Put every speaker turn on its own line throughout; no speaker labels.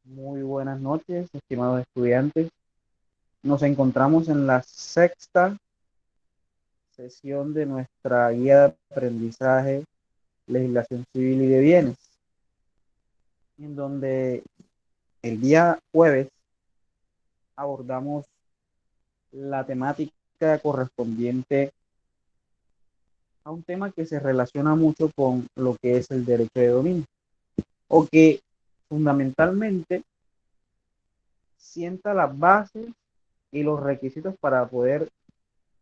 Muy buenas noches, estimados estudiantes. Nos encontramos en la sexta sesión de nuestra guía de aprendizaje, legislación civil y de bienes, en donde el día jueves abordamos la temática correspondiente a un tema que se relaciona mucho con lo que es el derecho de dominio, o que fundamentalmente sienta las bases y los requisitos para poder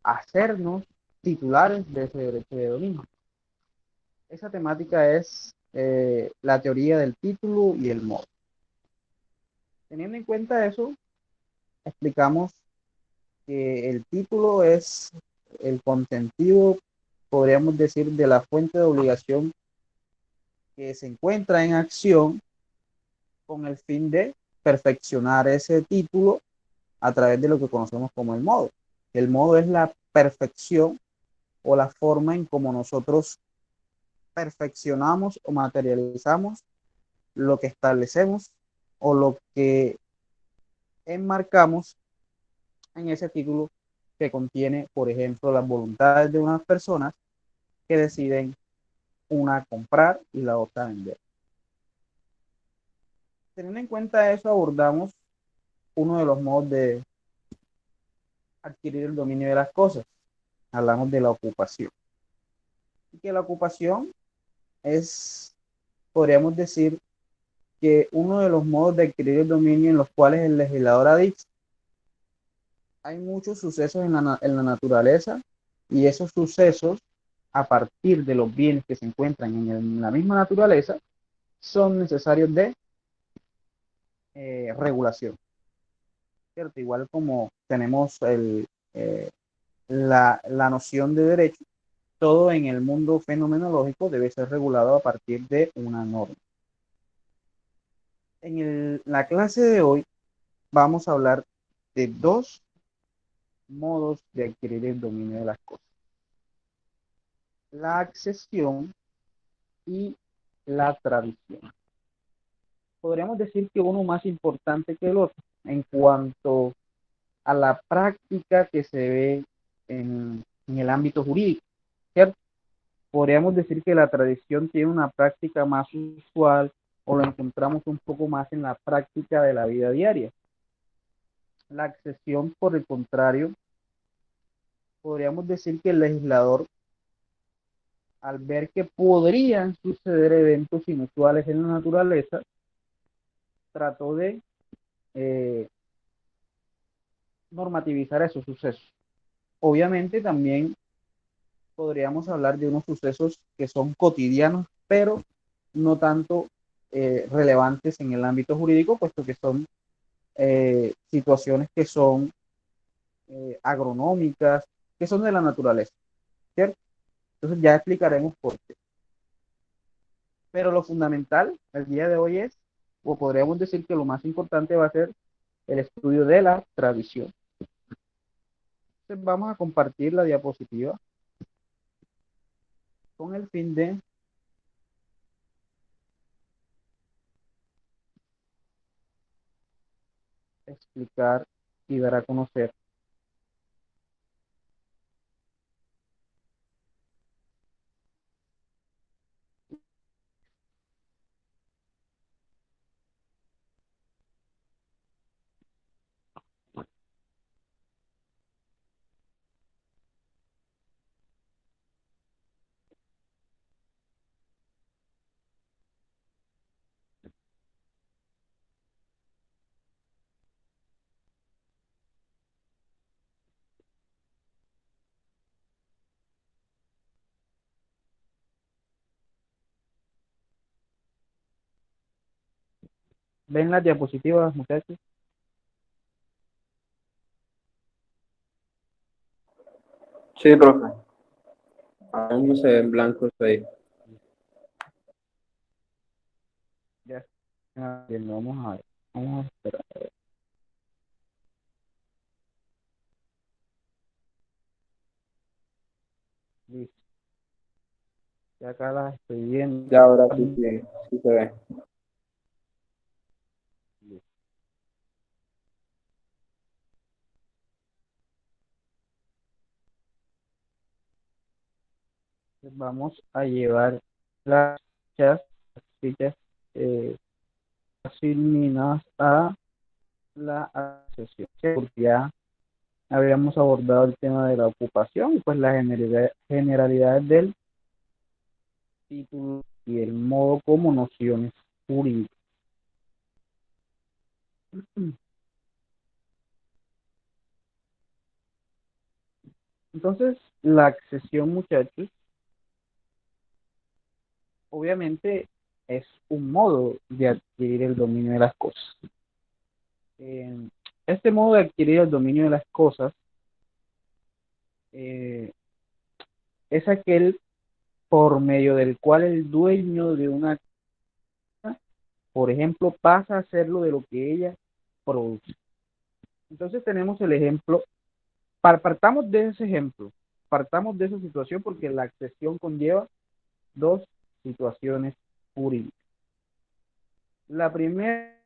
hacernos titulares de ese derecho de dominio. Esa temática es la teoría del título y el modo. Teniendo en cuenta eso, explicamos que el título es el contenido, podríamos decir, de la fuente de obligación que se encuentra en acción con el fin de perfeccionar ese título a través de lo que conocemos como el modo. El modo es la perfección o la forma en cómo nosotros perfeccionamos o materializamos lo que establecemos o lo que enmarcamos en ese título que contiene, por ejemplo, las voluntades de unas personas que deciden una comprar y la otra vender. Teniendo en cuenta eso, abordamos uno de los modos de adquirir el dominio de las cosas. Hablamos de la ocupación. Y que la ocupación es, podríamos decir, que uno de los modos de adquirir el dominio en los cuales el legislador ha dicho hay muchos sucesos en la naturaleza y esos sucesos, a partir de los bienes que se encuentran en la misma naturaleza, son necesarios de regulación, ¿cierto? Igual como tenemos la noción de derecho, todo en el mundo fenomenológico debe ser regulado a partir de una norma. En la clase de hoy vamos a hablar de dos modos de adquirir el dominio de las cosas: la accesión y la tradición. Podríamos decir que uno más importante que el otro en cuanto a la práctica que se ve en el ámbito jurídico, ¿cierto? Podríamos decir que la tradición tiene una práctica más usual o lo encontramos un poco más en la práctica de la vida diaria. La accesión, por el contrario, podríamos decir que el legislador, al ver que podrían suceder eventos inusuales en la naturaleza, trató de eh, normativizar esos sucesos. Obviamente también podríamos hablar de unos sucesos que son cotidianos, pero no tanto relevantes en el ámbito jurídico, puesto que son situaciones que son agronómicas, que son de la naturaleza, ¿cierto? Entonces ya explicaremos por qué. Pero lo fundamental el día de hoy es, o podríamos decir que lo más importante va a ser el estudio de la tradición. Entonces vamos a compartir la diapositiva con el fin de explicar y dar a conocer. ¿Ven las diapositivas, muchachos?
Sí, profe. Aún no se ven blancos ahí.
Ya. Bien, vamos a ver. Vamos a esperar. Listo. Ya acá las estoy viendo.
Ya ahora sí, sí, sí se ve.
Vamos a llevar las fichas eh, asignadas a la accesión, porque ya habíamos abordado el tema de la ocupación y pues las generalidades del título y el modo como nociones jurídicas. Entonces, la accesión, muchachos, obviamente es un modo de adquirir el dominio de las cosas. Eh, este modo de adquirir el dominio de las cosas eh, es aquel por medio del cual el dueño de una cosa, por ejemplo, pasa a hacerlo de lo que ella produce. Entonces tenemos el ejemplo, partamos de ese ejemplo, partamos de esa situación porque la accesión conlleva dos situaciones jurídicas. La primera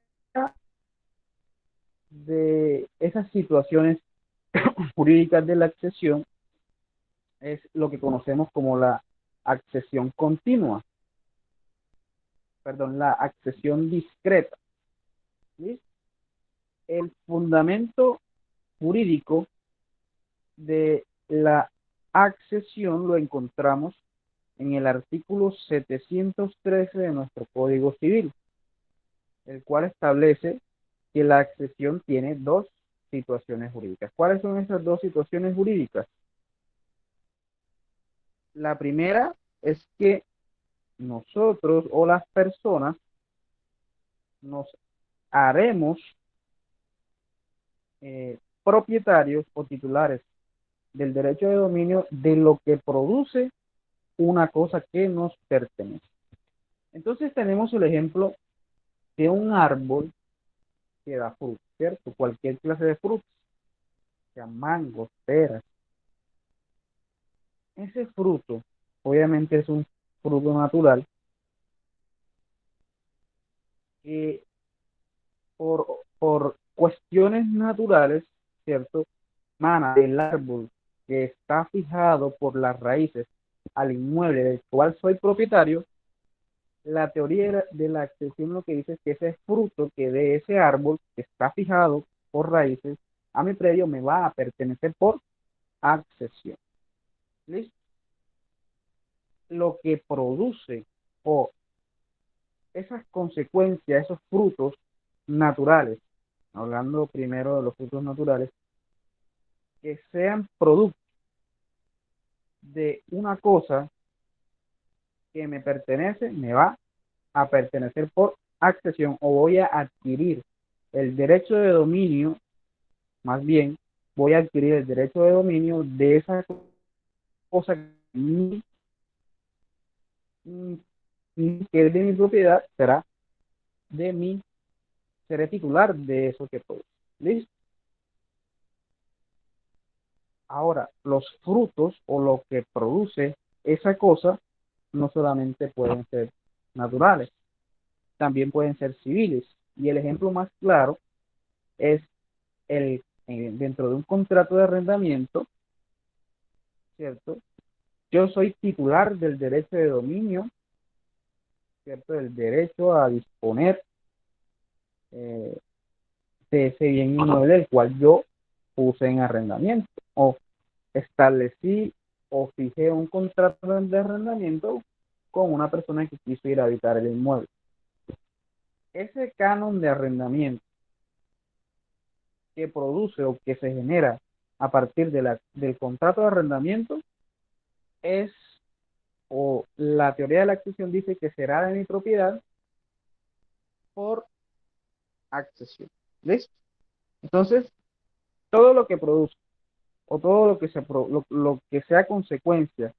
de esas situaciones jurídicas de la accesión es lo que conocemos como la accesión continua, perdón, la accesión discreta. ¿Sí? El fundamento jurídico de la accesión lo encontramos en el artículo 713 de nuestro Código Civil, el cual establece que la accesión tiene dos situaciones jurídicas. ¿Cuáles son esas dos situaciones jurídicas? La primera es que nosotros o las personas nos haremos propietarios o titulares del derecho de dominio de lo que produce una cosa que nos pertenece. Entonces tenemos el ejemplo de un árbol que da fruto, ¿cierto? Cualquier clase de frutos, sean mangos, peras. Ese fruto, obviamente es un fruto natural que por cuestiones naturales, ¿cierto? Mana del árbol que está fijado por las raíces al inmueble del cual soy propietario. La teoría de la accesión lo que dice es que ese fruto que de ese árbol que está fijado por raíces a mi predio me va a pertenecer por accesión. ¿Listo? Lo que produce o esas consecuencias, esos frutos naturales, hablando primero de los frutos naturales, que sean producto de una cosa que me pertenece, me va a pertenecer por accesión o voy a adquirir el derecho de dominio, más bien voy a adquirir el derecho de dominio de esa cosa que es de mi propiedad, será de mi, seré titular de eso que produce. ¿Listo? Ahora, los frutos o lo que produce esa cosa no solamente pueden ser naturales, también pueden ser civiles. Y el ejemplo más claro es dentro de un contrato de arrendamiento, ¿cierto? Yo soy titular del derecho de dominio, ¿cierto? Del derecho a disponer eh, de ese bien inmueble el cual yo puse en arrendamiento o establecí o fijé un contrato de arrendamiento con una persona que quiso ir a habitar el inmueble. Ese canon de arrendamiento que produce o que se genera a partir del contrato de arrendamiento es, o la teoría de la accesión dice que será de mi propiedad por accesión. ¿Listo? Entonces, todo lo que produce o todo lo que, lo que sea consecuencia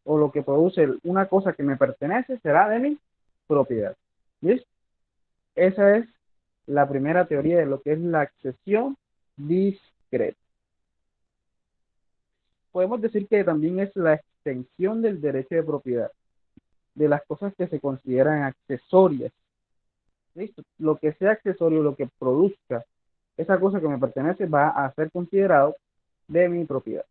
o lo que produce una cosa que me pertenece será de mi propiedad. ¿Listo? Esa es la primera teoría de lo que es la accesión discreta. Podemos decir que también es la extensión del derecho de propiedad de las cosas que se consideran accesorias. ¿Listo? Lo que sea accesorio, lo que produzca esa cosa que me pertenece va a ser considerado de mi propiedad.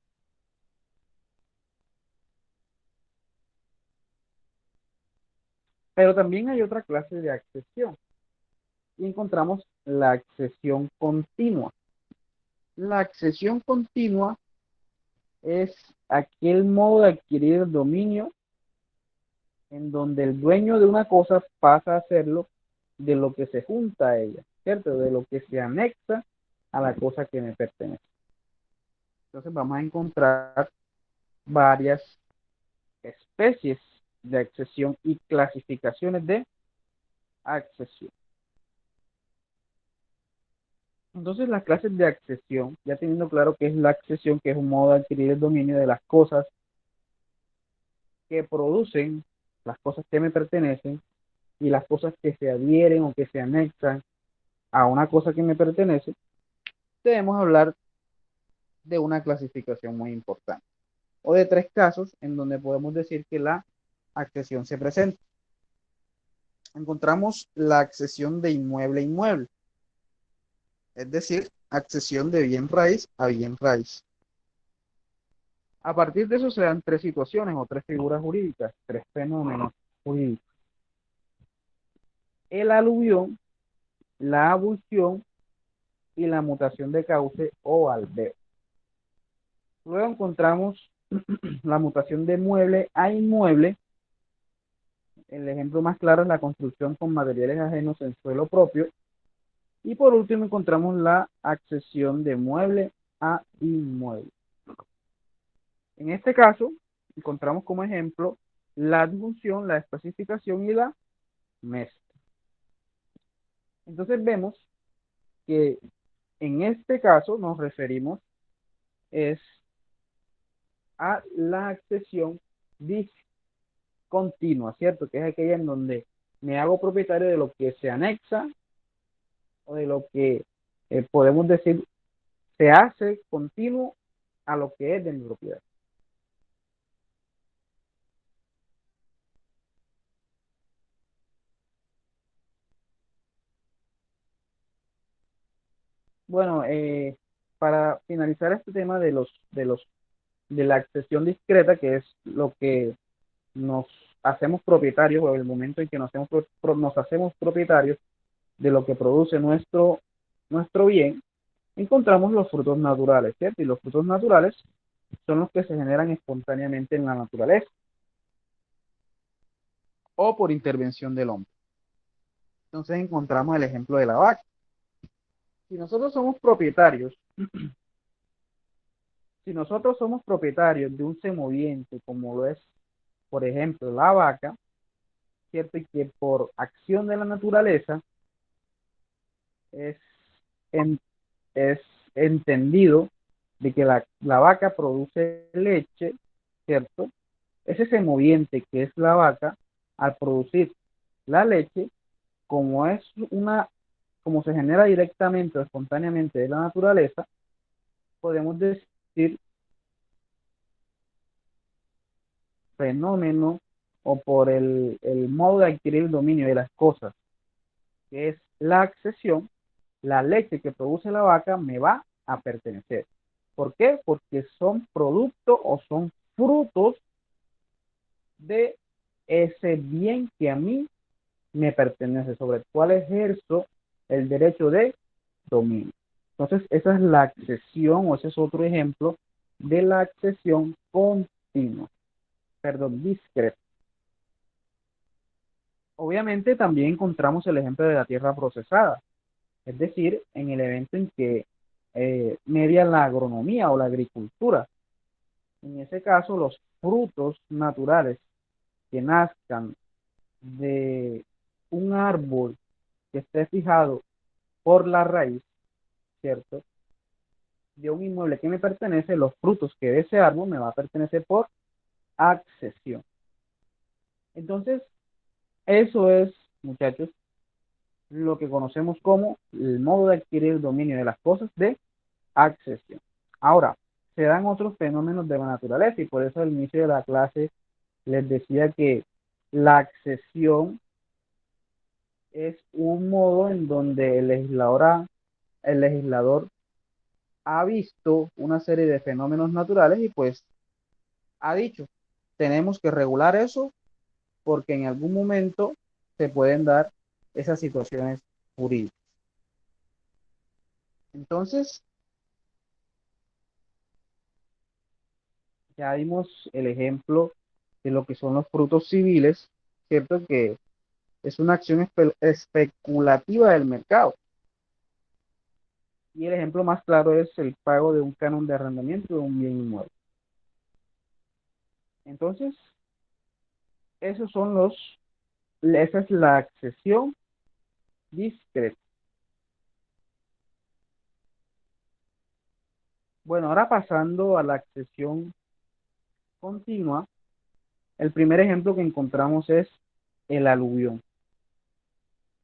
Pero también hay otra clase de accesión y encontramos la accesión continua. La accesión continua es aquel modo de adquirir el dominio en donde el dueño de una cosa pasa a hacerlo de lo que se junta a ella, ¿cierto? De lo que se anexa a la cosa que me pertenece. Entonces vamos a encontrar varias especies de accesión y clasificaciones de accesión. Entonces las clases de accesión, ya teniendo claro qué es la accesión, que es un modo de adquirir el dominio de las cosas que producen, las cosas que me pertenecen, y las cosas que se adhieren o que se anexan a una cosa que me pertenece, debemos hablar de una clasificación muy importante, o de tres casos en donde podemos decir que la accesión se presenta. Encontramos la accesión de inmueble a inmueble, es decir, accesión de bien raíz a bien raíz. A partir de eso se dan tres situaciones o tres figuras jurídicas, tres fenómenos jurídicos. El aluvión, la abulsión y la mutación de cauce o albeo. Luego encontramos la mutación de mueble a inmueble. El ejemplo más claro es la construcción con materiales ajenos en suelo propio. Y por último encontramos la accesión de mueble a inmueble. En este caso, encontramos como ejemplo la adjunción, la especificación y la mezcla. Entonces vemos que en este caso nos referimos es a la accesión discontinua, ¿cierto? Que es aquella en donde me hago propietario de lo que se anexa o de lo que podemos decir se hace continuo a lo que es de mi propiedad. Bueno, para finalizar este tema de la accesión discreta, que es lo que nos hacemos propietarios, o el momento en que nos hacemos propietarios de lo que produce nuestro bien, encontramos los frutos naturales, ¿cierto? Y los frutos naturales son los que se generan espontáneamente en la naturaleza o por intervención del hombre. Entonces encontramos el ejemplo de la vaca. Si nosotros somos propietarios, si nosotros somos propietarios de un semoviente, como lo es, por ejemplo, la vaca, ¿cierto? Y que por acción de la naturaleza es, en- es entendido de que la vaca produce leche, ¿cierto? Ese semoviente que es la vaca, al producir la leche, como es como se genera directamente o espontáneamente de la naturaleza, podemos decir fenómeno o por el modo de adquirir el dominio de las cosas, que es la accesión, la leche que produce la vaca me va a pertenecer. ¿Por qué? Porque son producto o son frutos de ese bien que a mí me pertenece, sobre el cual ejerzo el derecho de dominio. Entonces, esa es la accesión, o ese es otro ejemplo de la accesión continua, perdón, discreta. Obviamente también encontramos el ejemplo de la tierra procesada, es decir, en el evento en que media la agronomía o la agricultura. En ese caso, los frutos naturales que nazcan de un árbol que esté fijado por la raíz, ¿cierto? De un inmueble que me pertenece, los frutos que de ese árbol me va a pertenecer por accesión. Entonces, eso es, muchachos, lo que conocemos como el modo de adquirir el dominio de las cosas de accesión. Ahora, se dan otros fenómenos de la naturaleza y por eso al inicio de la clase les decía que la accesión es un modo en donde el legislador ha visto una serie de fenómenos naturales y pues ha dicho, tenemos que regular eso porque en algún momento se pueden dar esas situaciones jurídicas. Entonces, ya vimos el ejemplo de lo que son los frutos civiles, ¿cierto? Que es una acción especulativa del mercado. Y el ejemplo más claro es el pago de un canon de arrendamiento de un bien inmueble. Entonces, esos son esa es la accesión discreta. Bueno, ahora pasando a la accesión continua, el primer ejemplo que encontramos es el aluvión.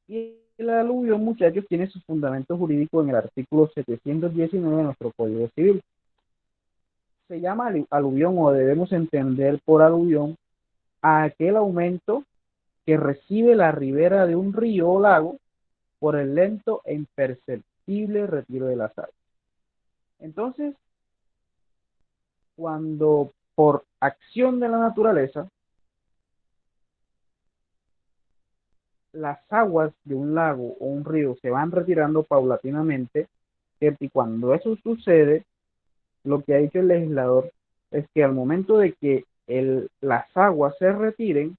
Y el aluvión, muchachos, tiene su fundamento jurídico en el artículo 719 de nuestro Código Civil. Se llama aluvión, o debemos entender por aluvión a aquel aumento que recibe la ribera de un río o lago por el lento e imperceptible retiro de las aguas. Entonces, cuando por acción de la naturaleza, las aguas de un lago o un río se van retirando paulatinamente, ¿cierto? Y cuando eso sucede, lo que ha dicho el legislador es que al momento de que las aguas se retiren,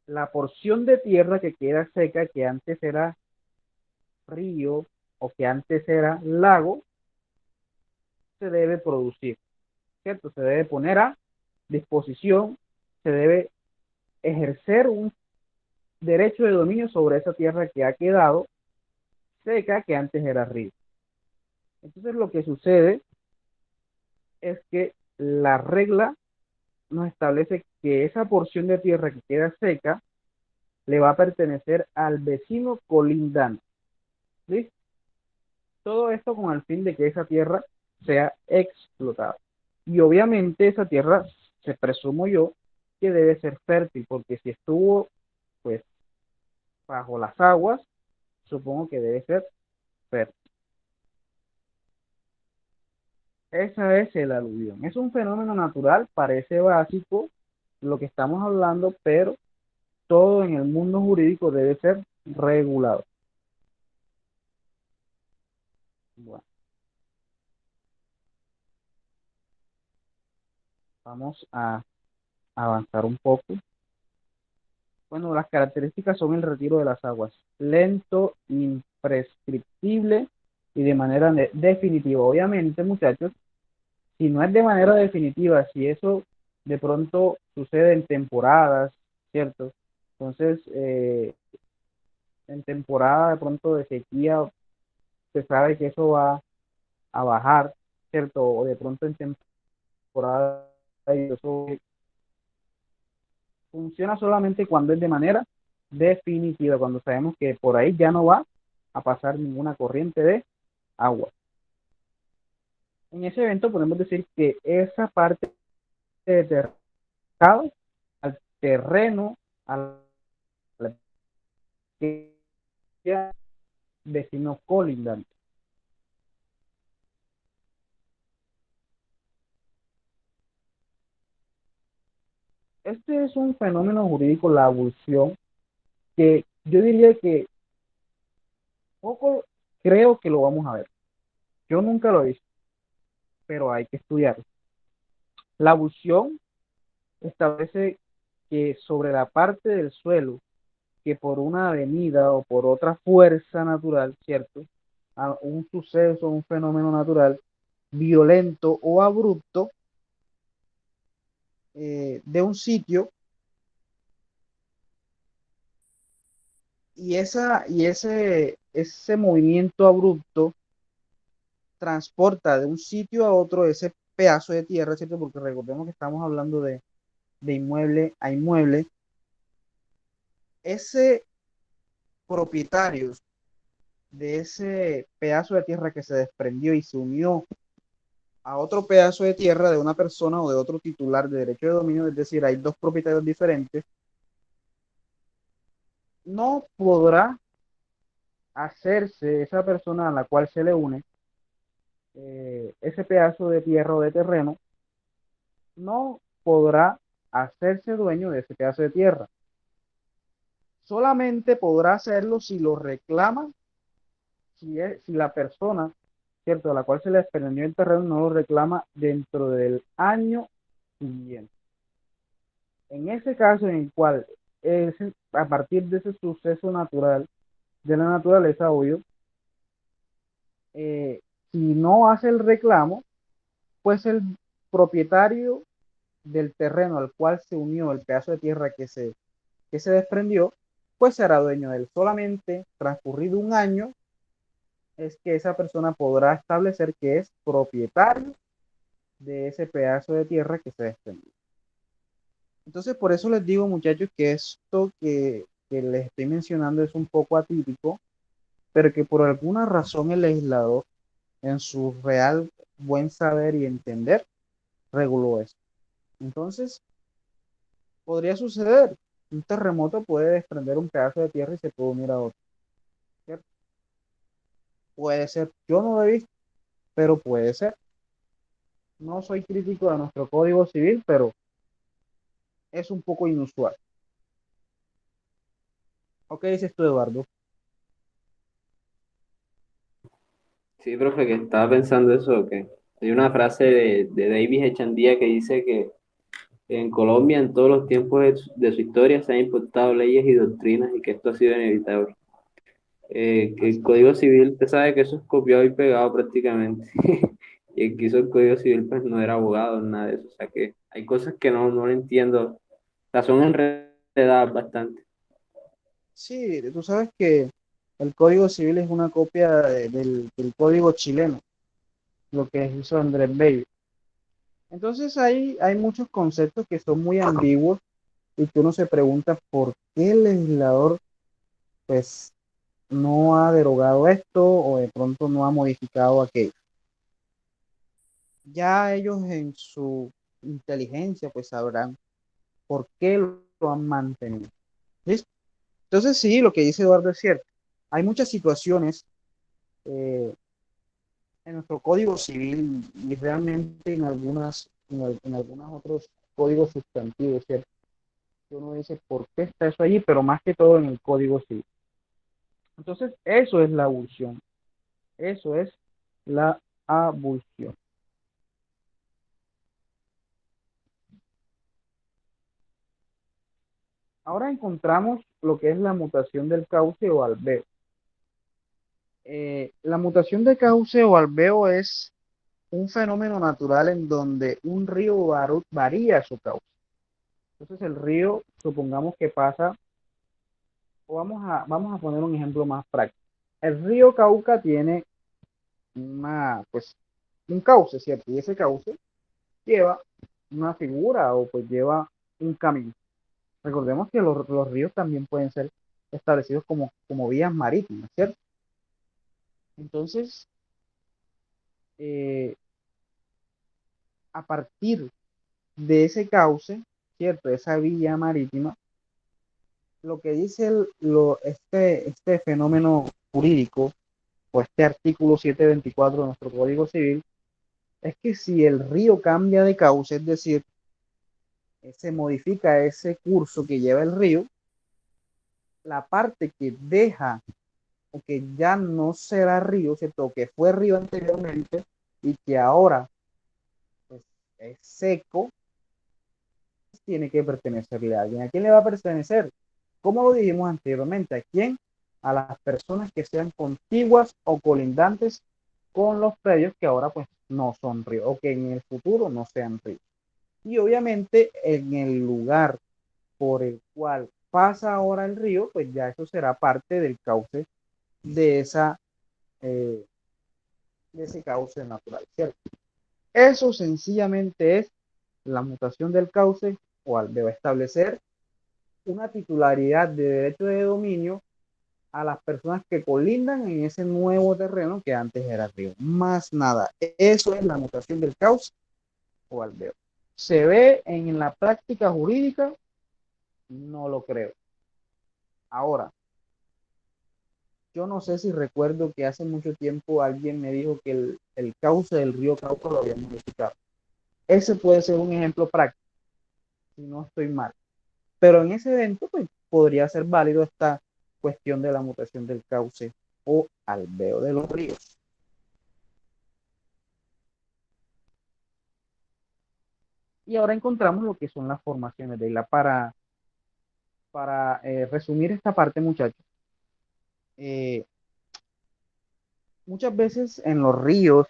la porción de tierra que queda seca, que antes era río o que antes era lago, se debe producir, ¿cierto? Se debe poner a disposición, se debe ejercer un derecho de dominio sobre esa tierra que ha quedado seca, que antes era río. Entonces lo que sucede es que la regla nos establece que esa porción de tierra que queda seca le va a pertenecer al vecino colindante. ¿Sí? Todo esto con el fin de que esa tierra sea explotada. Y obviamente esa tierra, se presumo yo, que debe ser fértil, porque si estuvo pues bajo las aguas, supongo que debe ser fértil. Esa es el aluvión. Es un fenómeno natural, parece básico lo que estamos hablando, pero todo en el mundo jurídico debe ser regulado. Bueno, vamos a avanzar un poco. Bueno, las características son el retiro de las aguas, lento, imprescriptible y de manera definitiva. Obviamente, muchachos, si no es de manera definitiva, si eso de pronto sucede en temporadas, ¿cierto? Entonces, en temporada de pronto de sequía, se sabe que eso va a bajar, ¿cierto? O de pronto en temporada, eso funciona solamente cuando es de manera definitiva, cuando sabemos que por ahí ya no va a pasar ninguna corriente de agua. En ese evento podemos decir que esa parte de terreno, al terreno, al vecino colindante. Este es un fenómeno jurídico, la abulsión, que yo diría que poco creo que lo vamos a ver. Yo nunca lo he visto, pero hay que estudiarlo. La abulsión establece que sobre la parte del suelo que por una avenida o por otra fuerza natural, ¿cierto? A un suceso, un fenómeno natural violento o abrupto de un sitio ese movimiento abrupto transporta de un sitio a otro ese pedazo de tierra, ¿cierto? Porque recordemos que estamos hablando de inmueble a inmueble. Ese propietario de ese pedazo de tierra que se desprendió y se unió a otro pedazo de tierra de una persona o de otro titular de derecho de dominio, es decir, hay dos propietarios diferentes, no podrá hacerse esa persona a la cual se le une ese pedazo de tierra o de terreno, no podrá hacerse dueño de ese pedazo de tierra, solamente podrá hacerlo si lo reclama, si la persona, ¿cierto?, a la cual se le desprendió el terreno no lo reclama dentro del año siguiente. En ese caso en el cual a partir de ese suceso natural, de la naturaleza, obvio, eh, si no hace el reclamo, pues el propietario del terreno al cual se unió el pedazo de tierra que se desprendió, pues será dueño de él. Solamente transcurrido un año es que esa persona podrá establecer que es propietario de ese pedazo de tierra que se desprendió. Entonces, por eso les digo, muchachos, que esto que les estoy mencionando es un poco atípico, pero que por alguna razón el legislador, en su real buen saber y entender, reguló eso. Entonces, podría suceder. Un terremoto puede desprender un pedazo de tierra y se puede unir a otro, ¿cierto? Puede ser, yo no lo he visto, pero puede ser. No soy crítico de nuestro código civil, pero es un poco inusual. ¿O qué dices tú, Eduardo?
Sí, profe, que estaba pensando eso, que hay una frase de Davis Echandía que dice que en Colombia en todos los tiempos de su historia se han impulsado leyes y doctrinas y que esto ha sido inevitable. Que el
Así.
Código Civil, usted sabe que eso es copiado y pegado prácticamente. Y el que hizo el Código Civil pues no era abogado, nada de eso. O sea que hay cosas que no lo entiendo. O sea, son enredadas bastante.
Sí, tú sabes que el Código Civil es una copia del Código chileno, lo que hizo Andrés Bello. Entonces hay muchos conceptos que son muy ambiguos y que uno se pregunta por qué el legislador pues no ha derogado esto o de pronto no ha modificado aquello. Ya ellos en su inteligencia pues sabrán por qué lo han mantenido. ¿Listo? Entonces sí, lo que dice Eduardo es cierto. Hay muchas situaciones eh, en nuestro código civil y realmente en algunos otros códigos sustantivos, ¿cierto? Que uno dice, ¿por qué está eso allí? Pero más que todo en el código civil. Entonces, eso es la abulsión. Eso es la abulsión. Ahora encontramos lo que es la mutación del cauce o alveo. La mutación de cauce o alveo es un fenómeno natural en donde un río varía su cauce. Entonces el río, supongamos que pasa, o vamos a poner un ejemplo más práctico. El río Cauca tiene pues, un cauce, ¿cierto? Y ese cauce lleva una figura o pues lleva un camino. Recordemos que los ríos también pueden ser establecidos como vías marítimas, ¿cierto? Entonces, eh, a partir de ese cauce, ¿cierto? Esa vía marítima, lo que dice este fenómeno jurídico o este artículo 724 de nuestro Código Civil es que si el río cambia de cauce, es decir, se modifica ese curso que lleva el río, la parte que deja o que ya no será río, ¿cierto? O que fue río anteriormente y que ahora pues, es seco, tiene que pertenecerle a alguien. ¿A quién le va a pertenecer? Como lo dijimos anteriormente, ¿a quién? A las personas que sean contiguas o colindantes con los predios que ahora pues no son ríos o que en el futuro no sean ríos. Y obviamente en el lugar por el cual pasa ahora el río, pues ya eso será parte del cauce de eh, de ese cauce natural, ¿cierto? Eso sencillamente es la mutación del cauce o al de establecer una titularidad de derecho de dominio a las personas que colindan en ese nuevo terreno que antes era río. Más nada. Eso es la mutación del cauce o aldeo. ¿Se ve en la práctica jurídica? No lo creo. Ahora, yo no sé si recuerdo que hace mucho tiempo alguien me dijo que el cauce del río Cauca lo habían modificado. Ese puede ser un ejemplo práctico, si no estoy mal. Pero en ese evento, pues podría ser válido esta cuestión de la mutación del cauce o alveo de los ríos. Y ahora encontramos lo que son las formaciones de isla. Para resumir esta parte, muchachos, eh, muchas veces en los ríos,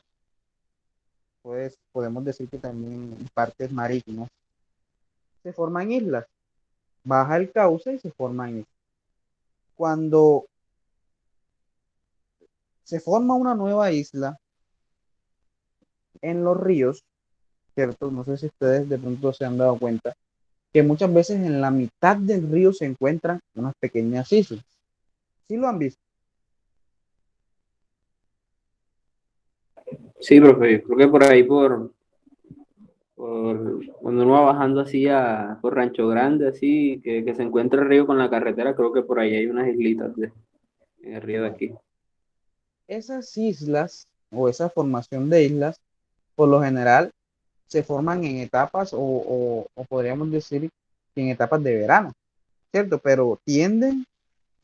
pues podemos decir que también en partes marítimas, se forman islas. Baja el cauce y se forman islas. Cuando se forma una nueva isla en los ríos, ¿cierto? No sé si ustedes de pronto se han dado cuenta que muchas veces en la mitad del río se encuentran unas pequeñas islas. ¿Sí lo han visto?
Sí, profe, creo que por ahí, cuando uno va bajando así por Rancho Grande, así, que se encuentra el río con la carretera, creo que por ahí hay unas islitas en el río de
Bueno,
aquí.
esas islas o esa formación de islas, por lo general, se forman en etapas o podríamos decir que en etapas de verano, ¿cierto? Pero tienden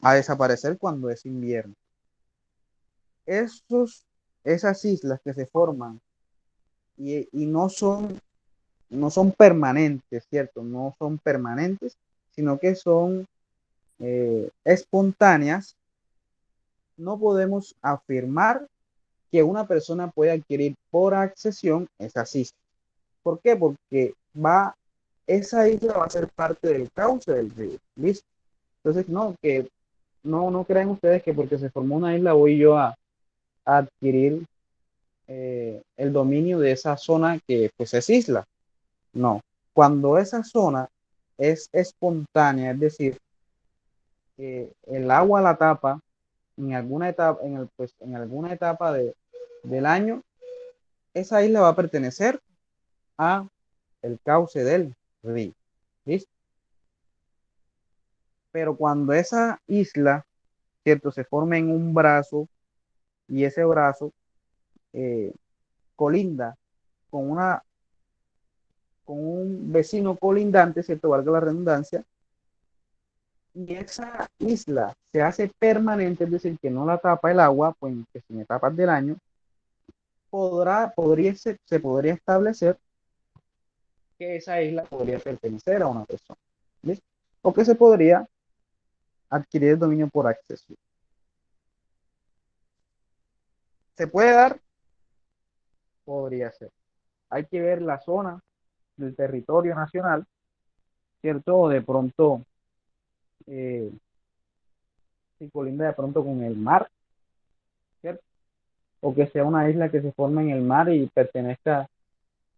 a desaparecer cuando es invierno. Esos, esas islas que se forman y no son permanentes, ¿cierto? No son permanentes, sino que son espontáneas. No podemos afirmar que una persona puede adquirir por accesión esas islas. ¿Por qué? Porque esa isla va a ser parte del cauce del río. ¿Listo? Entonces, no crean ustedes que porque se formó una isla voy yo a adquirir el dominio de esa zona que pues es isla. No. Cuando esa zona es espontánea, es decir, que el agua la tapa en alguna etapa, pues, en alguna etapa del año, esa isla va a pertenecer a el cauce del río. ¿Listo? Pero cuando esa isla, ¿cierto?, se forma en un brazo y ese brazo eh, colinda con con un vecino colindante, ¿cierto? Valga la redundancia, y esa isla se hace permanente, es decir, que no la tapa el agua, pues en etapas del año, se podría establecer que esa isla podría pertenecer a una persona. ¿Listo? O que se podría adquirir el dominio por acceso. ¿Se puede dar? Podría ser. Hay que ver la zona del territorio nacional, ¿cierto? O de pronto, eh, si colinda de pronto con el mar, ¿cierto? O que sea una isla que se forme en el mar y pertenezca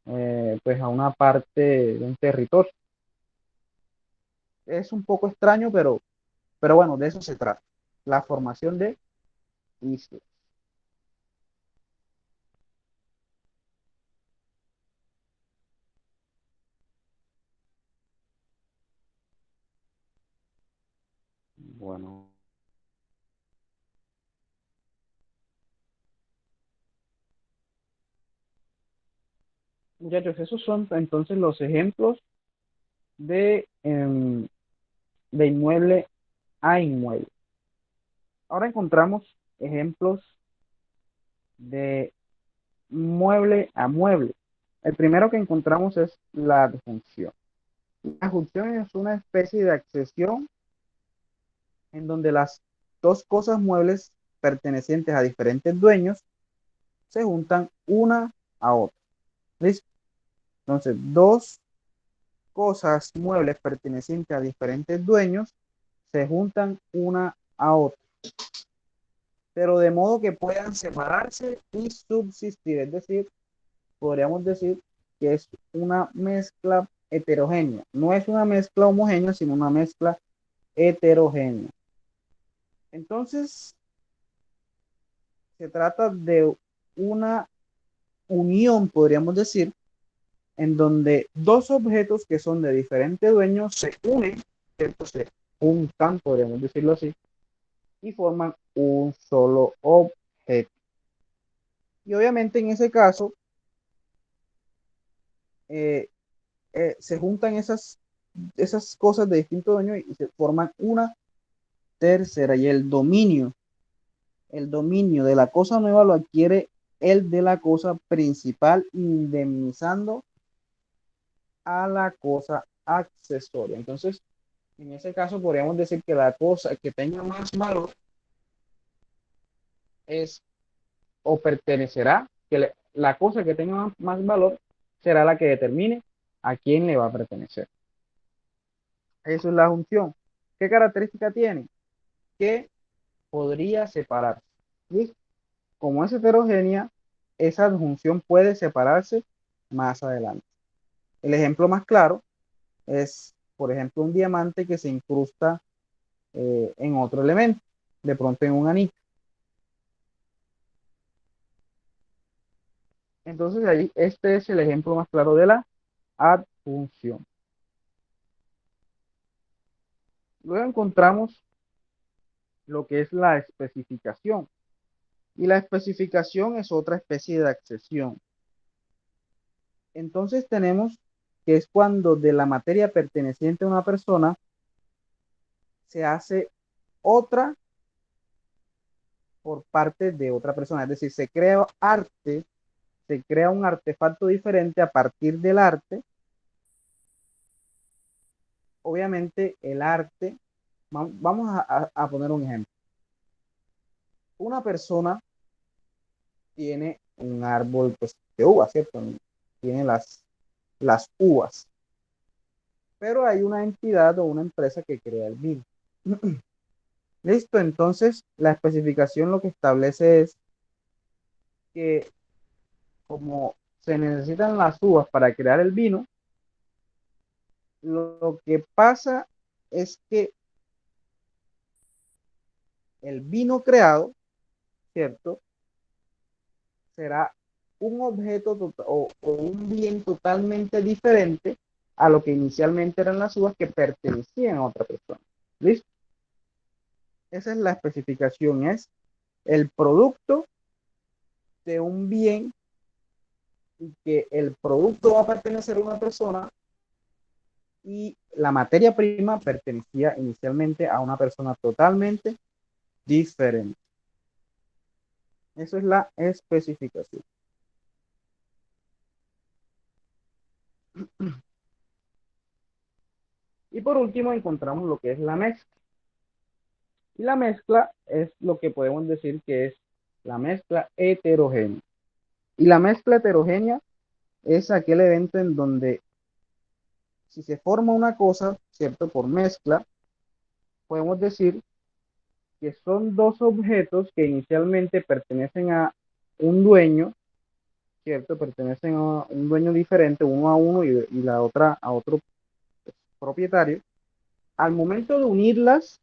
pues a una parte de un territorio. Es un poco extraño, pero bueno, de eso se trata. La formación de islas. Bueno, muchachos, esos son entonces los ejemplos de de inmueble a inmueble. Ahora encontramos ejemplos de mueble a mueble. El primero que encontramos es la adjunción. La adjunción es una especie de accesión en donde las dos cosas muebles pertenecientes a diferentes dueños se juntan una a otra. ¿Listo? Entonces, dos cosas muebles pertenecientes a diferentes dueños se juntan una a otra, pero de modo que puedan separarse y subsistir. Es decir, podríamos decir que es una mezcla heterogénea. No es una mezcla homogénea, sino una mezcla heterogénea. Entonces, se trata de una unión, podríamos decir, en donde dos objetos que son de diferentes dueños se unen, ¿cierto? Se juntan, podríamos decirlo así, y forman un solo objeto. Y obviamente en ese caso, eh, se juntan esas esas cosas de distinto dueño y se forman una tercera. Y el dominio de la cosa nueva lo adquiere el de la cosa principal, indemnizando a la cosa accesoria. Entonces, en ese caso podríamos decir que la cosa que tenga más valor es o pertenecerá, la cosa que tenga más valor será la que determine a quién le va a pertenecer. Eso es la junción. ¿Qué característica tiene? Que podría separarse. ¿Listo? Como es heterogénea, esa adjunción puede separarse más adelante. El ejemplo más claro es, por ejemplo, un diamante que se incrusta en otro elemento, de pronto en un anillo. Entonces, ahí, este es el ejemplo más claro de la adjunción. Luego encontramos lo que es la especificación. Y la especificación es otra especie de accesión. Entonces tenemos que es cuando de la materia perteneciente a una persona se hace otra por parte de otra persona. Es decir, se crea arte, se crea un artefacto diferente a partir del arte. Obviamente el arte, vamos a poner un ejemplo. Una persona tiene un árbol pues, de uvas, ¿cierto? Tiene las uvas. Pero hay una entidad o una empresa que crea el vino. Listo, entonces la especificación lo que establece es que como se necesitan las uvas para crear el vino, lo que pasa es que el vino creado, ¿cierto? Será un objeto o un bien totalmente diferente a lo que inicialmente eran las uvas que pertenecían a otra persona. ¿Listo? Esa es la especificación, es el producto de un bien y que el producto va a pertenecer a una persona y la materia prima pertenecía inicialmente a una persona totalmente diferente. Eso es la especificación. Y por último encontramos lo que es la mezcla. Y la mezcla es lo que podemos decir que es la mezcla heterogénea. Y la mezcla heterogénea es aquel evento en donde si se forma una cosa, ¿cierto? Por mezcla, podemos decir que son dos objetos que inicialmente pertenecen a un dueño, ¿cierto? Pertenecen a un dueño diferente, uno a uno y la otra a otro propietario. Al momento de unirlas,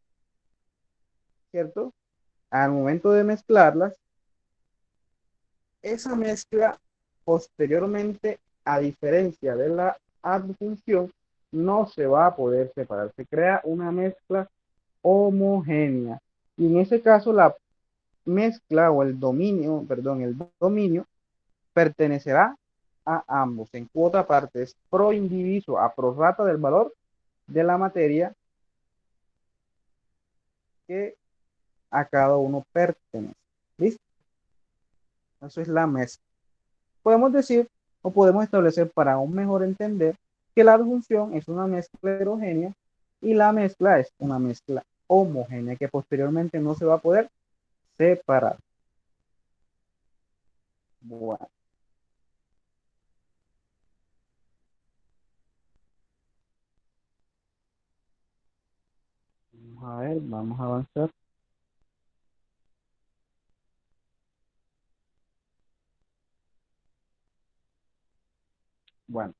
¿cierto? Al momento de mezclarlas, esa mezcla posteriormente, a diferencia de la adjunción, no se va a poder separar. Se crea una mezcla homogénea. Y en ese caso, la mezcla o el dominio, perdón, el dominio pertenecerá a ambos en cuota parte, es pro indiviso, a prorrata del valor de la materia que a cada uno pertenece. ¿Listo? Eso es la mezcla. Podemos decir o podemos establecer para un mejor entender que la adjunción es una mezcla heterogénea y la mezcla es una mezcla homogénea que posteriormente no se va a poder separar. Bueno. Vamos a ver, vamos a avanzar. Bueno,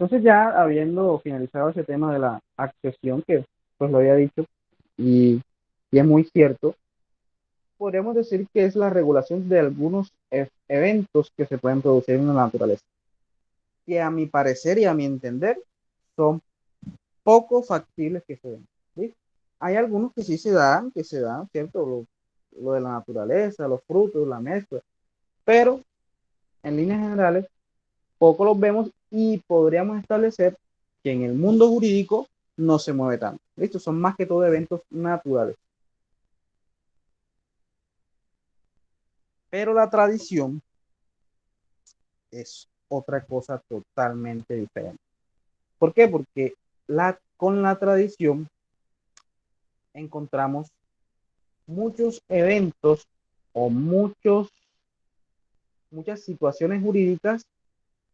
entonces ya habiendo finalizado ese tema de la accesión, que pues lo había dicho, y, y es muy cierto, podríamos decir que es la regulación de algunos eventos que se pueden producir en la naturaleza, que a mi parecer y a mi entender son poco factibles que se den. ¿Sí? Hay algunos que sí se dan, ¿cierto? Lo de la naturaleza, los frutos, la mezcla, pero en líneas generales poco los vemos y podríamos establecer que en el mundo jurídico no se mueve tanto. Estos son más que todo eventos naturales. Pero la tradición es otra cosa totalmente diferente. ¿Por qué? Porque con la tradición encontramos muchos eventos o muchas situaciones jurídicas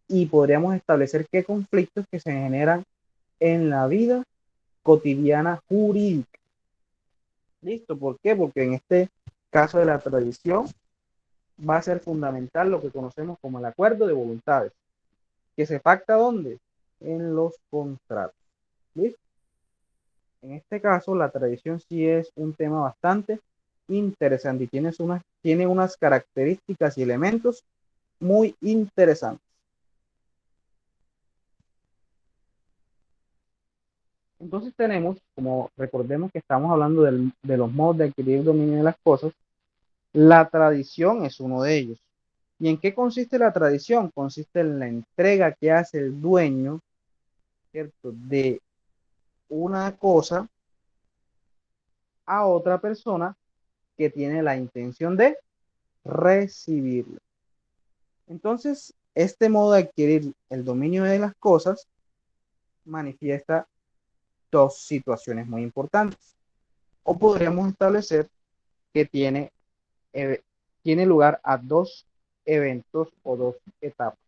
y podríamos establecer qué conflictos que se generan en la vida cotidiana jurídica. ¿Listo? ¿Por qué? Porque en este caso de la tradición va a ser fundamental lo que conocemos como el acuerdo de voluntades, que se pacta ¿dónde? En los contratos. ¿Listo? En este caso, la tradición sí es un tema bastante interesante y tiene unas características y elementos muy interesantes. Entonces tenemos, como recordemos que estamos hablando de los modos de adquirir dominio de las cosas, la tradición es uno de ellos. ¿Y en qué consiste la tradición? Consiste en la entrega que hace el dueño, ¿cierto?, de una cosa a otra persona que tiene la intención de recibirla. Entonces, este modo de adquirir el dominio de las cosas manifiesta dos situaciones muy importantes. O podríamos establecer que eh, tiene lugar a dos eventos o dos etapas.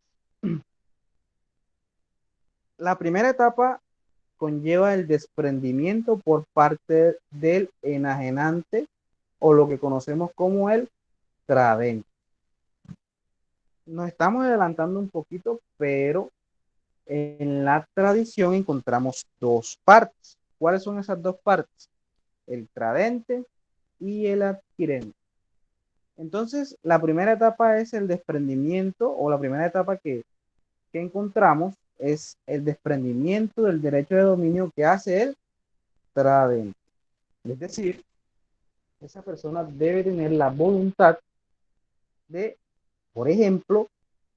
La primera etapa conlleva el desprendimiento por parte del enajenante o lo que conocemos como el tradente. Nos estamos adelantando un poquito, pero en la tradición encontramos dos partes. ¿Cuáles son esas dos partes? El tradente y el adquirente. Entonces, la primera etapa es el desprendimiento o la primera etapa que encontramos es el desprendimiento del derecho de dominio que hace el tradente. Es decir, esa persona debe tener la voluntad de, por ejemplo,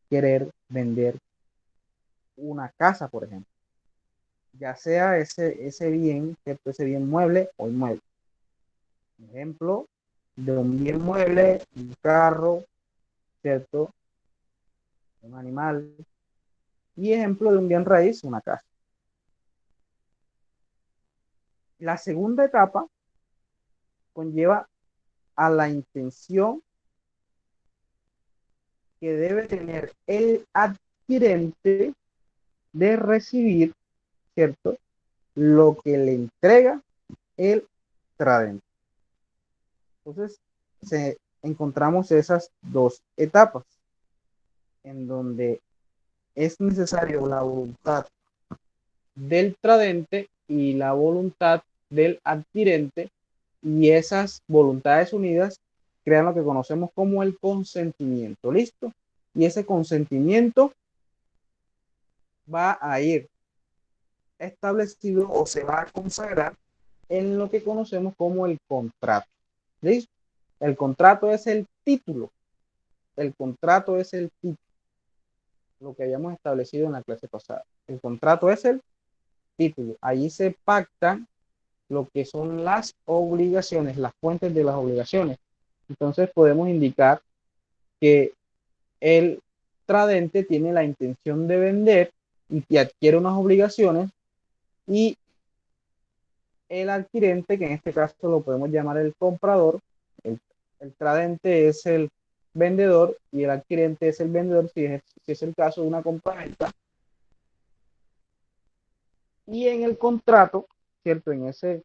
querer vender una casa, por ejemplo. Ya sea ese bien, ¿cierto? Ese bien mueble o inmueble. Por ejemplo, de un bien mueble, un carro, ¿cierto? Un animal. Y ejemplo de un bien raíz, una casa. La segunda etapa conlleva a la intención que debe tener el adquirente de recibir, ¿cierto?, lo que le entrega el tradente. Entonces, encontramos esas dos etapas en donde es necesario la voluntad del tradente y la voluntad del adquirente, y esas voluntades unidas crean lo que conocemos como el consentimiento. ¿Listo? Y ese consentimiento va a ir establecido o se va a consagrar en lo que conocemos como el contrato. ¿Listo? El contrato es el título. El contrato es el título. Lo que habíamos establecido en la clase pasada. El contrato es el título. Allí se pactan lo que son las obligaciones, las fuentes de las obligaciones. Entonces podemos indicar que el tradente tiene la intención de vender y que adquiere unas obligaciones, y el adquirente, que en este caso lo podemos llamar el comprador, el tradente es el vendedor y el adquirente es el vendedor si es el caso de una compraventa. Y en el contrato, ¿cierto? En ese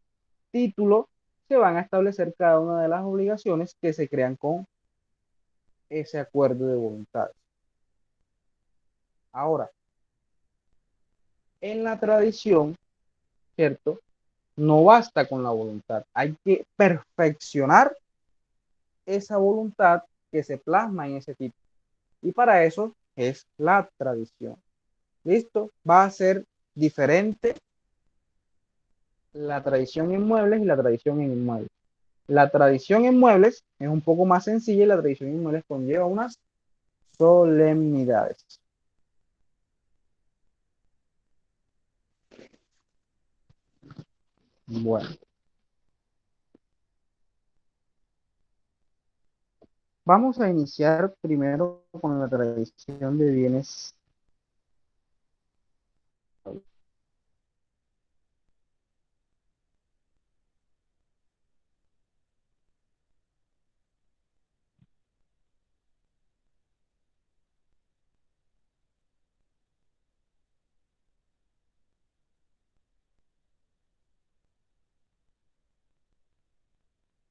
título se van a establecer cada una de las obligaciones que se crean con ese acuerdo de voluntades. Ahora, en la tradición, ¿cierto? No basta con la voluntad, hay que perfeccionar esa voluntad que se plasma en ese título. Y para eso es la tradición. ¿Listo? Va a ser diferente la tradición en muebles y la tradición en inmuebles. La tradición en muebles es un poco más sencilla y la tradición en inmuebles conlleva unas solemnidades. Bueno, vamos a iniciar primero con la tradición de bienes.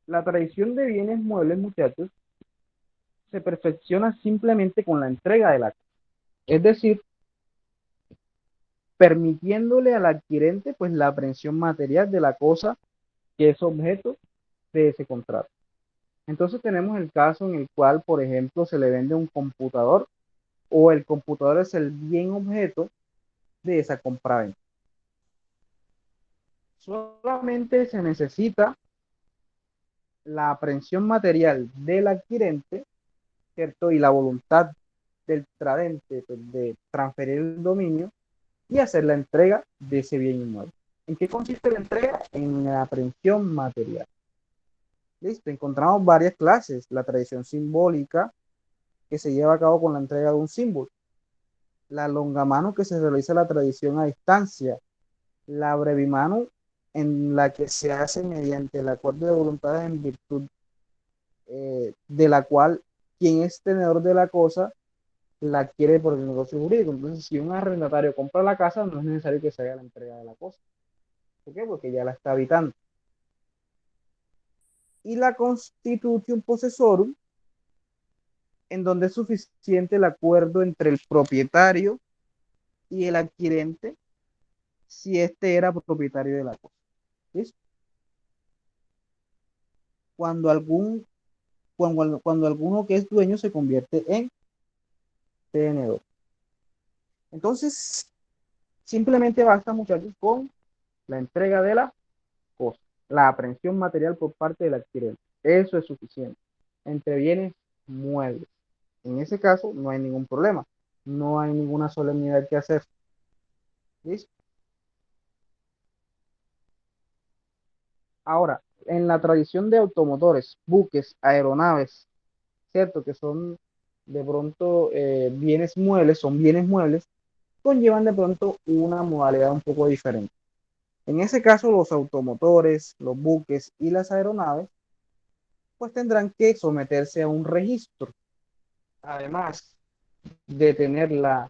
La tradición de bienes muebles, muchachos, se perfecciona simplemente con la entrega de la cosa. Es decir, permitiéndole al adquirente pues la aprehensión material de la cosa que es objeto de ese contrato. Entonces tenemos el caso en el cual, por ejemplo, se le vende un computador o el computador es el bien objeto de esa compraventa. Solamente se necesita la aprehensión material del adquirente, ¿cierto? Y la voluntad del tradente pues, de transferir el dominio y hacer la entrega de ese bien inmueble. ¿En qué consiste la entrega? En la aprehensión material. Listo, encontramos varias clases. La tradición simbólica, que se lleva a cabo con la entrega de un símbolo. La longamano, que se realiza la tradición a distancia. La brevimano, en la que se hace mediante el acuerdo de voluntades en virtud de la cual quien es tenedor de la cosa la adquiere por el negocio jurídico. Entonces, si un arrendatario compra la casa, no es necesario que se haga la entrega de la cosa. ¿Por qué? Porque ya la está habitando. Y la constitution possessorum, en donde es suficiente el acuerdo entre el propietario y el adquirente si éste era propietario de la cosa. ¿Listo? Cuando, algún, cuando alguno que es dueño se convierte en tenedor. Entonces, simplemente basta, muchachos, con la entrega de la cosa, la aprehensión material por parte del adquirente. Eso es suficiente. Entre bienes muebles. En ese caso, no hay ningún problema. No hay ninguna solemnidad que hacer. ¿Listo? Ahora, en la tradición de automotores, buques, aeronaves, ¿cierto? Que son de pronto son bienes muebles, conllevan de pronto una modalidad un poco diferente. En ese caso, los automotores, los buques y las aeronaves, pues tendrán que someterse a un registro. Además de tener la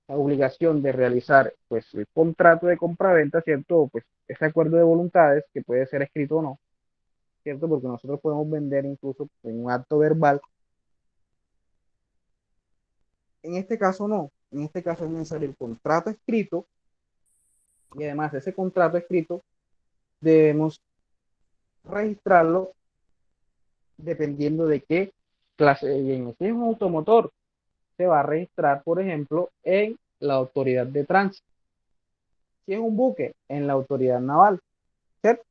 obligación de realizar pues el contrato de compraventa, ¿cierto? Pues ese acuerdo de voluntades que puede ser escrito o no, ¿cierto? Porque nosotros podemos vender incluso en un acto verbal. En este caso no, en este caso es necesario el contrato escrito y además de ese contrato escrito debemos registrarlo dependiendo de qué clase de bien es. Si es un automotor, se va a registrar, por ejemplo, en la autoridad de tránsito. Si es un buque, en la autoridad naval, ¿cierto?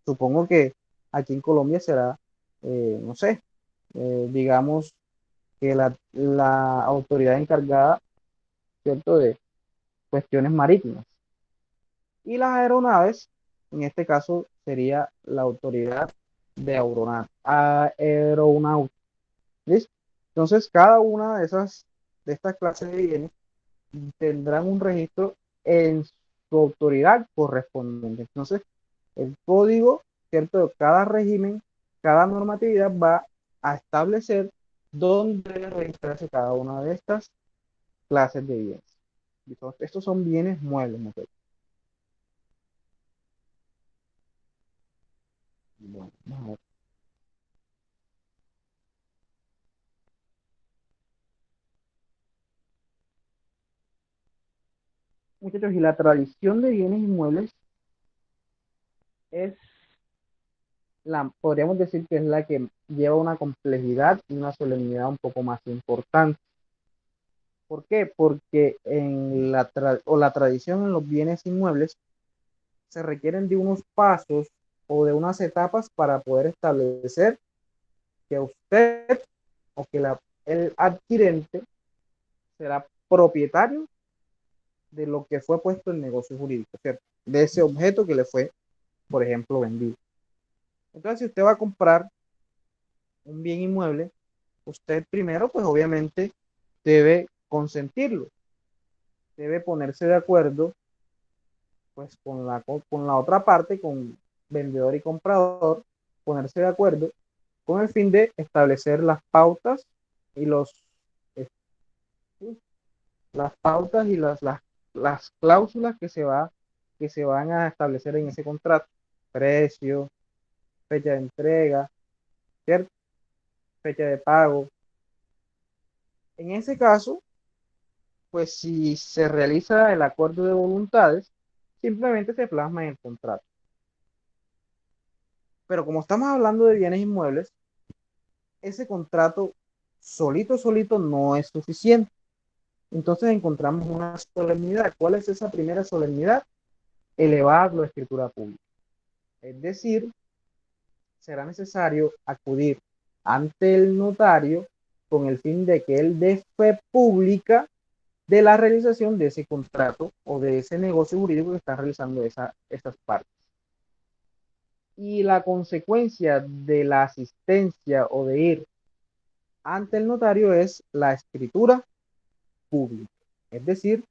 Supongo que aquí en Colombia será, no sé, digamos que la autoridad encargada, ¿cierto?, de cuestiones marítimas. Y las aeronaves, en este caso, sería la autoridad de aeronáutica. ¿Listo? Entonces, cada una de estas clases de bienes tendrán un registro en su autoridad correspondiente. Entonces, el código, ¿cierto? De cada régimen, cada normatividad va a establecer dónde debe registrarse cada una de estas clases de bienes. Entonces, estos son bienes muebles, muchachos. Bueno, vamos a ver. Muchachos, y la tradición de bienes inmuebles es podríamos decir que es la que lleva una complejidad y una solemnidad un poco más importante. ¿Por qué? Porque en la tradición en los bienes inmuebles se requieren de unos pasos o de unas etapas para poder establecer que usted o que el adquirente será propietario de lo que fue puesto en negocio jurídico, ¿cierto? De ese objeto que le fue por ejemplo, vendido. Entonces, si usted va a comprar un bien inmueble, usted primero, pues obviamente debe consentirlo, debe ponerse de acuerdo pues con la otra parte, con vendedor y comprador, ponerse de acuerdo con el fin de establecer las pautas y eh, las pautas y las cláusulas que se van a establecer en ese contrato. Precio, fecha de entrega, ¿cierto? Fecha de pago. En ese caso, pues si se realiza el acuerdo de voluntades, simplemente se plasma en el contrato. Pero como estamos hablando de bienes inmuebles, ese contrato solito no es suficiente. Entonces encontramos una solemnidad. ¿Cuál es esa primera solemnidad? Elevarlo a escritura pública. Es decir, será necesario acudir ante el notario con el fin de que él dé fe pública de la realización de ese contrato o de ese negocio jurídico que están realizando esas partes. Y la consecuencia de la asistencia o de ir ante el notario es la escritura pública. Es decir,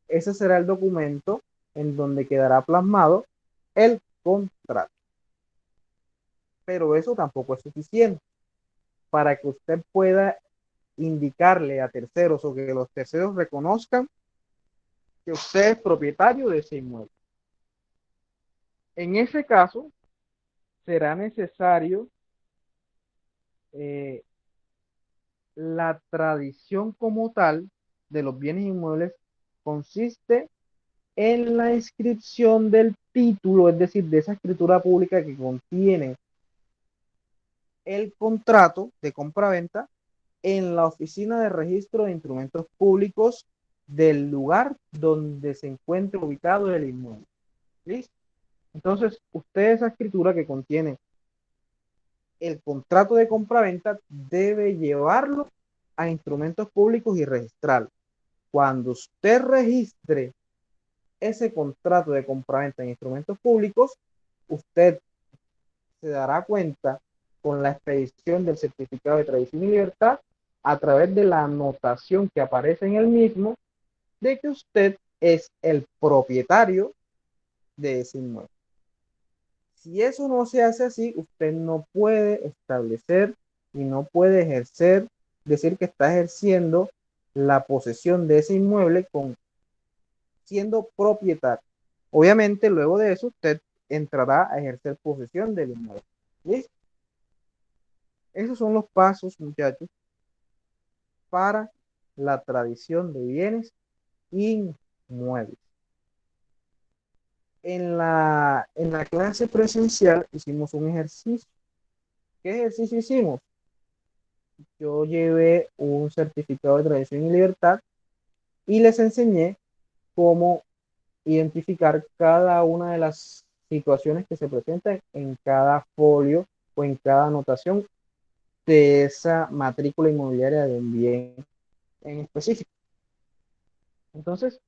ese será el documento en donde quedará plasmado el contrato. Pero eso tampoco es suficiente para que usted pueda indicarle a terceros o que los terceros reconozcan que usted es propietario de ese inmueble. En ese caso, será necesario eh, la tradición como tal de los bienes inmuebles consiste en la inscripción del título, es decir, de esa escritura pública que contiene el contrato de compra-venta en la oficina de registro de instrumentos públicos del lugar donde se encuentre ubicado el inmueble. ¿Listo? Entonces, usted esa escritura que contiene el contrato de compra-venta debe llevarlo a instrumentos públicos y registrarlo. Cuando usted registre ese contrato de compraventa en instrumentos públicos, usted se dará cuenta con la expedición del certificado de tradición y libertad a través de la anotación que aparece en el mismo de que usted es el propietario de ese inmueble. Si eso no se hace así, usted no puede establecer y no puede ejercer, decir que está ejerciendo la posesión de ese inmueble con siendo propietario. Obviamente, luego de eso, usted entrará a ejercer posesión del inmueble. ¿Listo? Esos son los pasos, muchachos, para la tradición de bienes inmuebles. En la clase presencial hicimos un ejercicio. ¿Qué ejercicio hicimos? Yo llevé un certificado de tradición y libertad y les enseñé cómo identificar cada una de las situaciones que se presentan en cada folio o en cada anotación de esa matrícula inmobiliaria de un bien en específico. Entonces,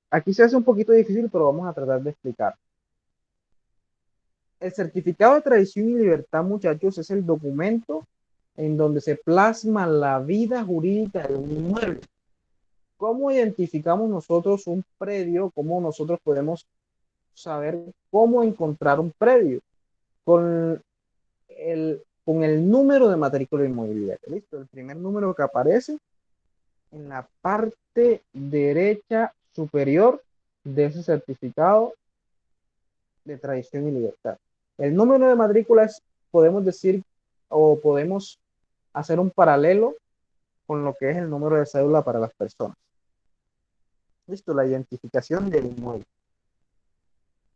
aquí se hace un poquito difícil, pero vamos a tratar de explicar. El certificado de tradición y libertad, muchachos, es el documento en donde se plasma la vida jurídica de un inmueble. ¿Cómo identificamos nosotros un predio? ¿Cómo nosotros podemos saber cómo encontrar un predio? Con con el número de matrícula inmobiliaria. ¿Listo? El primer número que aparece en la parte derecha superior de ese certificado de tradición y libertad. El número de matrículas podemos decir o podemos hacer un paralelo con lo que es el número de cédula para las personas. Listo, la identificación del inmueble.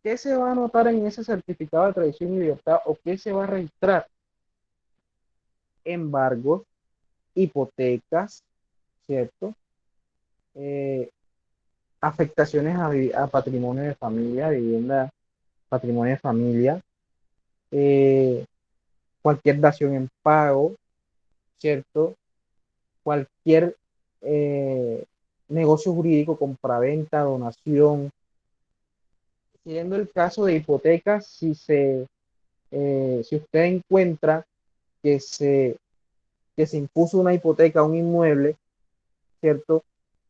¿Qué se va a anotar en ese certificado de tradición y libertad o qué se va a registrar? Embargos, hipotecas, ¿cierto? Eh, afectaciones a patrimonio de familia, vivienda, patrimonio de familia, eh, cualquier dación en pago, ¿cierto? Cualquier negocio jurídico, compraventa, donación, siendo el caso de hipotecas, si usted encuentra que que se impuso una hipoteca a un inmueble, ¿cierto?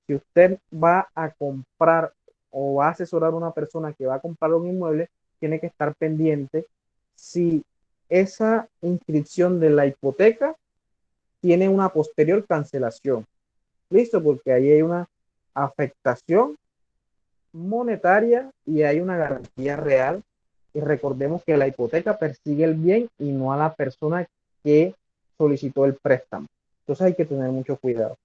Si usted va a comprar o va a asesorar a una persona que va a comprar un inmueble, tiene que estar pendiente si esa inscripción de la hipoteca tiene una posterior cancelación. ¿Listo? Porque ahí hay una afectación monetaria y hay una garantía real. Y recordemos que la hipoteca persigue el bien y no a la persona que solicitó el préstamo. Entonces hay que tener mucho cuidado.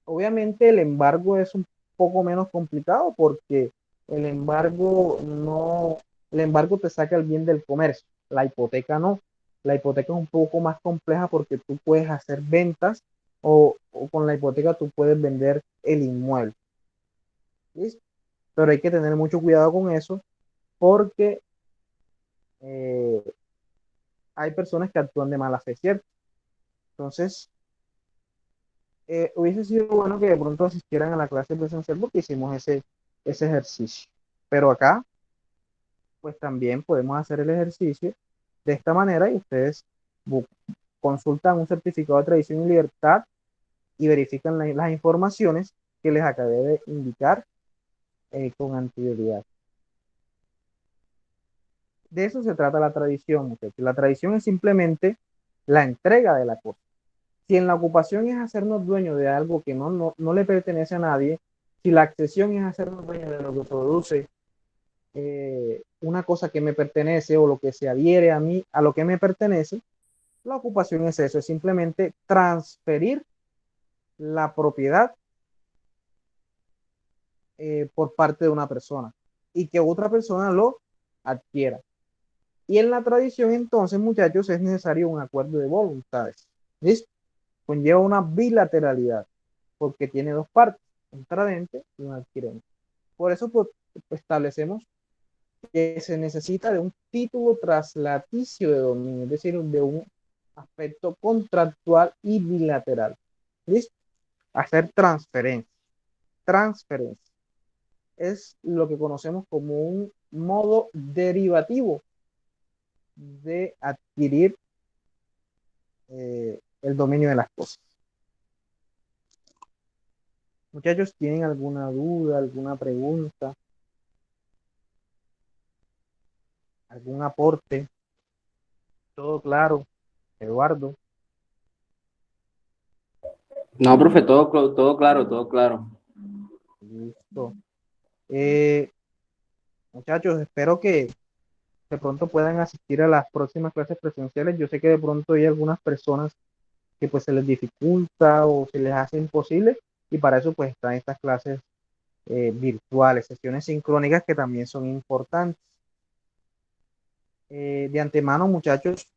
Obviamente el embargo es un poco menos complicado porque el embargo no, el embargo te saca el bien del comercio, la hipoteca no. La hipoteca es un poco más compleja porque tú puedes hacer ventas o con la hipoteca tú puedes vender el inmueble. ¿Listo? Pero hay que tener mucho cuidado con eso porque eh, hay personas que actúan de mala fe, ¿cierto? Entonces, hubiese sido bueno que de pronto asistieran a la clase presencial porque hicimos ese ejercicio. Pero acá, pues también podemos hacer el ejercicio de esta manera y ustedes consultan un certificado de tradición y libertad y verifican las informaciones que les acabé de indicar con anterioridad. De eso se trata la tradición, muchachos. La tradición es simplemente la entrega de la cosa. Si en la ocupación es hacernos dueños de algo que no le pertenece a nadie, si la accesión es hacernos dueños de lo que produce una cosa que me pertenece o lo que se adhiere a mí, a lo que me pertenece, la ocupación es eso, es simplemente transferir la propiedad por parte de una persona y que otra persona lo adquiera. Y en la tradición, entonces, muchachos, es necesario un acuerdo de voluntades. ¿Listo? Conlleva una bilateralidad, porque tiene dos partes, un tradente y un adquirente. Por eso pues, establecemos que se necesita de un título traslaticio de dominio, es decir, de un aspecto contractual y bilateral. ¿Listo? Hacer transferencia. Transferencia es lo que conocemos como un modo derivativo de adquirir el dominio de las cosas. Muchachos, ¿tienen alguna duda, alguna pregunta, algún aporte? ¿Todo claro, Eduardo?
No, profe, todo claro, todo claro.
Listo. Eh, Muchachos, espero que de pronto puedan asistir a las próximas clases presenciales. Yo sé que de pronto hay algunas personas que pues se les dificulta o se les hace imposible y para eso pues están estas clases virtuales, sesiones sincrónicas que también son importantes. De antemano, muchachos,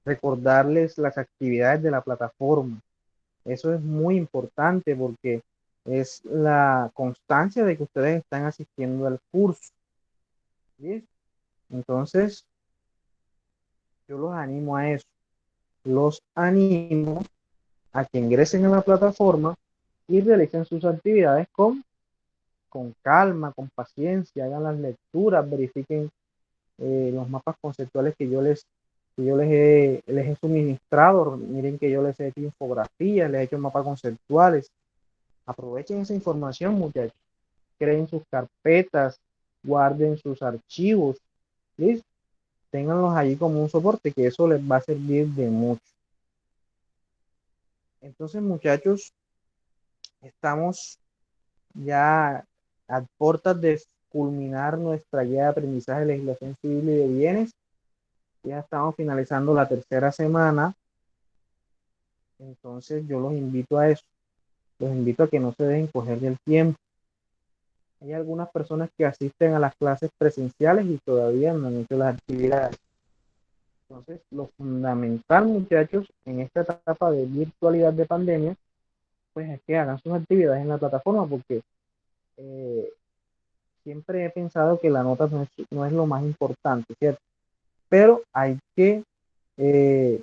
recordarles las actividades de la plataforma. Eso es muy importante porque es la constancia de que ustedes están asistiendo al curso. ¿Sí? Entonces, yo los animo a eso. Los animo a que ingresen a la plataforma y realicen sus actividades con calma, con paciencia, hagan las lecturas, verifiquen los mapas conceptuales que yo les he suministrado. Miren que yo les he hecho infografías, les he hecho mapas conceptuales. Aprovechen esa información, muchachos. Creen sus carpetas, guarden sus archivos, ¿listo? Ténganlos allí como un soporte, que eso les va a servir de mucho. Entonces, muchachos, estamos ya a puertas de culminar nuestra guía de aprendizaje de legislación civil y de bienes. Ya estamos finalizando la tercera semana. Entonces, yo los invito a eso. Los invito a que no se dejen coger del tiempo. Hay algunas personas que asisten a las clases presenciales y todavía no han hecho las actividades. Entonces, lo fundamental, muchachos, en esta etapa de virtualidad de pandemia, pues es que hagan sus actividades en la plataforma, porque eh, siempre he pensado que la nota no es lo más importante, ¿cierto? Pero eh,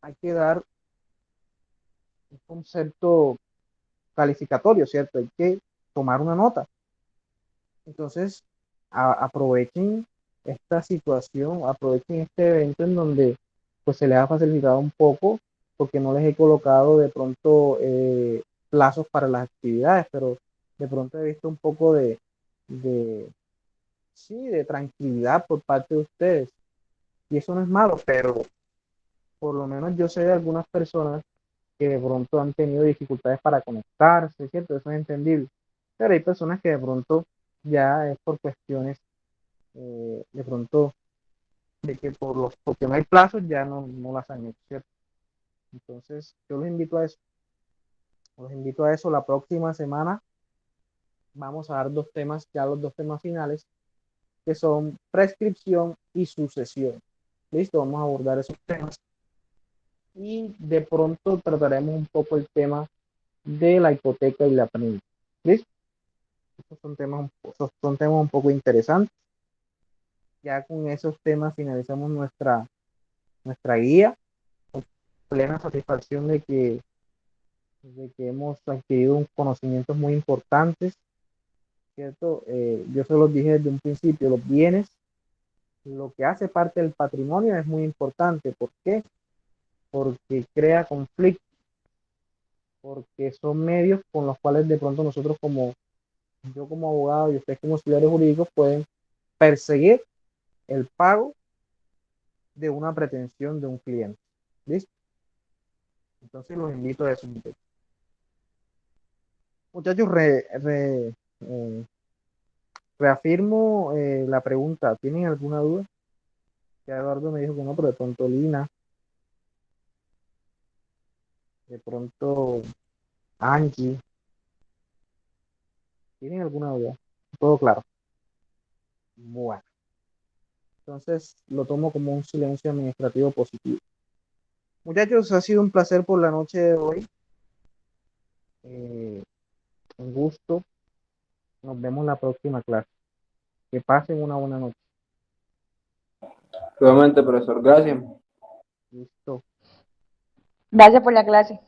hay que dar un concepto calificatorio, ¿cierto? Hay que tomar una nota. Entonces, aprovechen esta situación, aprovechen este evento en donde pues se les ha facilitado un poco, porque no les he colocado de pronto plazos para las actividades, pero de pronto he visto un poco de, sí, de tranquilidad por parte de ustedes. Y eso no es malo, pero por lo menos yo sé de algunas personas que de pronto han tenido dificultades para conectarse, ¿cierto? Eso es entendible. Pero hay personas que de pronto ya es por cuestiones, de pronto, de que porque no hay plazos ya no las han hecho, ¿cierto? Entonces, yo los invito a eso. Los invito a eso. La próxima semana vamos a dar dos temas, ya los dos temas finales, que son prescripción y sucesión. Listo, vamos a abordar esos temas. Y de pronto trataremos un poco el tema de la hipoteca y la penita. ¿Listo? Estos son temas un poco interesantes. Ya con esos temas finalizamos nuestra guía, con plena satisfacción de que hemos adquirido un conocimientos muy importantes, ¿cierto? Yo se los dije desde un principio, los bienes, lo que hace parte del patrimonio es muy importante. ¿Por qué? Porque crea conflicto, porque son medios con los cuales de pronto nosotros yo como abogado y ustedes como auxiliares jurídicos pueden perseguir el pago de una pretensión de un cliente. ¿Listo? Entonces los invito a eso. Muchachos, eh, reafirmo la pregunta. ¿Tienen alguna duda? Ya Eduardo me dijo que no, pero de pronto Lina, de pronto Angie, ¿tienen alguna duda? Todo claro. Bueno, entonces lo tomo como un silencio administrativo positivo. Muchachos, ha sido un placer por la noche de hoy. Eh, un gusto. Nos vemos la próxima clase. Que pasen una buena noche.
Nuevamente, profesor, gracias.
Listo.
Gracias por la clase.